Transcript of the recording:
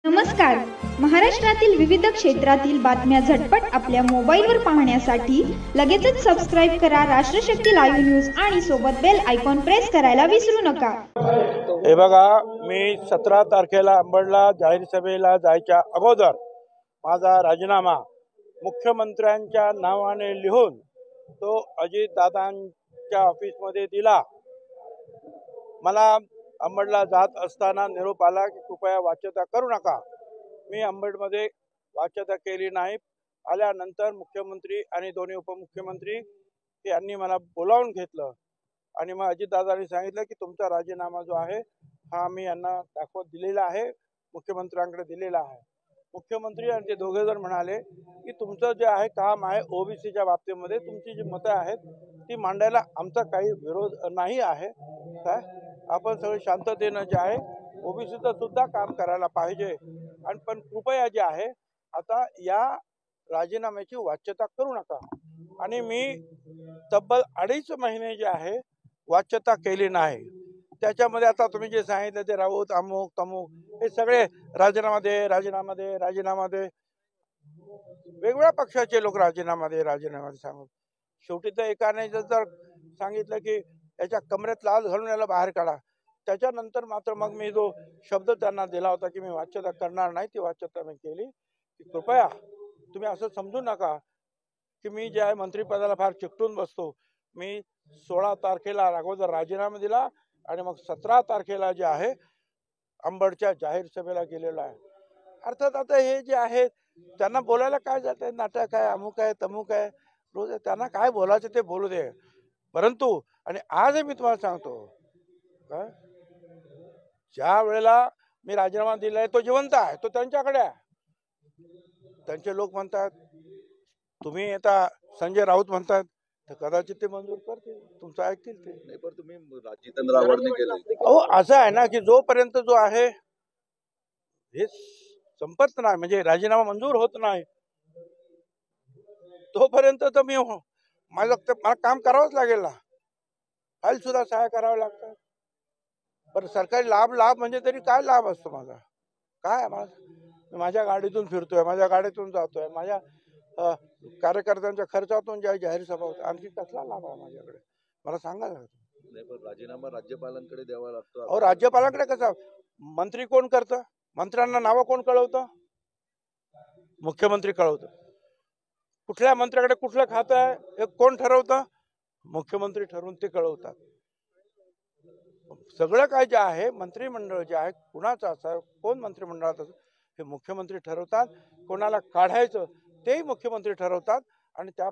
नमस्कार. महाराष्ट्रातील विविध क्षेत्रातील बातम्या झटपट आपल्या मोबाईलवर पाहण्यासाठी लगेचच सबस्क्राईब करा राष्ट्रशक्ती लाईव्ह न्यूज आणि सोबत बेल आयकॉन प्रेस करायला विसरू नका. हे बघा, मी 17 तारखेला अंबडला जाहीर सभेला जायच्या अगोदर माझा राजीनामा मुख्यमंत्र्यांच्या नावाने लिहून तो अजितदादांच्या ऑफिसमध्ये दिला. मला अंबडला जात असताना निरोप आला की कृपया वाच्यता करू नका. मी अंबडमध्ये वाच्यता केली नाही. आल्यानंतर मुख्यमंत्री आणि दोन्ही उपमुख्यमंत्री यांनी मला बोलावून घेतलं आणि मग अजितदादांनी सांगितलं की तुमचा राजीनामा जो आहे हा मी यांना दाखवत दिलेला आहे, मुख्यमंत्र्यांकडे दिलेला आहे. मुख्यमंत्री आणि ते दोघे जण म्हणाले की तुमचं जे आहे काम आहे ओबीसीच्या बाबतीमध्ये तुमची जी मतं आहेत ती मांडायला आमचा काही विरोध नाही आहे. काय आपण सगळे शांततेनं जे आहे ओबीसीचं सुद्धा काम करायला पाहिजे, आणि पण कृपया जे आहे आता या राजीनाम्याची वाच्यता करू नका. आणि मी तब्बल 2.5 महिने जे आहे वाच्यता केली नाही. त्याच्यामध्ये आता तुम्ही जे सांगितलं ते राऊत अमुक तमुक हे सगळे राजीनामा दे राजीनामा दे राजीनामा दे, वेगवेगळ्या पक्षाचे लोक राजीनामा दे राजीनामा दे सांगून शेवटी तर एकाने जर सांगितलं की याच्या कमरेत लाल घालून याला बाहेर काढा, त्याच्यानंतर मात्र मग मी जो शब्द त्यांना दिला होता की मी वाच्यता करणार नाही ती वाच्यता मी केली. की कृपया तुम्ही असं समजू नका की मी जे आहे मंत्रिपदाला फार चिकटून बसतो. मी 16 तारखेला अगोदर राजीनामा दिला आणि मग 17 तारखेला जे आहे अंबडच्या जाहीर सभेला गेलेलो आहे. अर्थात आता हे जे आहे त्यांना बोलायला काय जात आहे, नाटक आहे अमुक आहे तमुक आहे, रोज आहे, त्यांना काय बोलायचं ते बोलू दे. परंतु आणि आज मी तुम्हाला सांगतो काय, ज्या वेळेला मी राजीनामा दिलाय तो जिवंत आहे, तो त्यांच्याकडे आहे. त्यांचे लोक म्हणतात तुम्ही आता संजय राऊत म्हणतात तर कदाचित ते मंजूर करतील, तुमचं ऐकतील ते. नाही पण तुम्ही जितेंद्र आव्हाडने केलं. अहो असं आहे ना की जोपर्यंत जो आहे हे संपत नाही म्हणजे राजीनामा मंजूर होत नाही तोपर्यंत तर मी मला काम करावंच लागेल ना. फाईल सुद्धा सहाय्य करावं लागतं. बरं सरकारी लाभ म्हणजे तरी काय लाभ असतो माझा, काय माझ्या गाडीतून फिरतोय, माझ्या गाडीतून जातोय, माझ्या कार्यकर्त्यांच्या खर्चातून ज्या जाहीर सभा होत्या, आणखी कसला लाभ आहे माझ्याकडे मला सांगायला. नाही पण राजीनामा राज्यपालांकडे द्यावा लागतो. अहो राज्यपालांकडे कसा, मंत्री कोण करतं, मंत्र्यांना नावं कोण कळवतं, मुख्यमंत्री कळवतं. कुठल्या मंत्र्याकडे कुठलं खातं आहे हे कोण ठरवतं, मुख्यमंत्री ठरवून ते कळवतात. सगळं काय जे आहे मंत्रिमंडळ जे आहे कुणाचं असं कोण मंत्रिमंडळात असं हे मुख्यमंत्री ठरवतात. कोणाला काढायचं तेही मुख्यमंत्री ठरवतात आणि त्या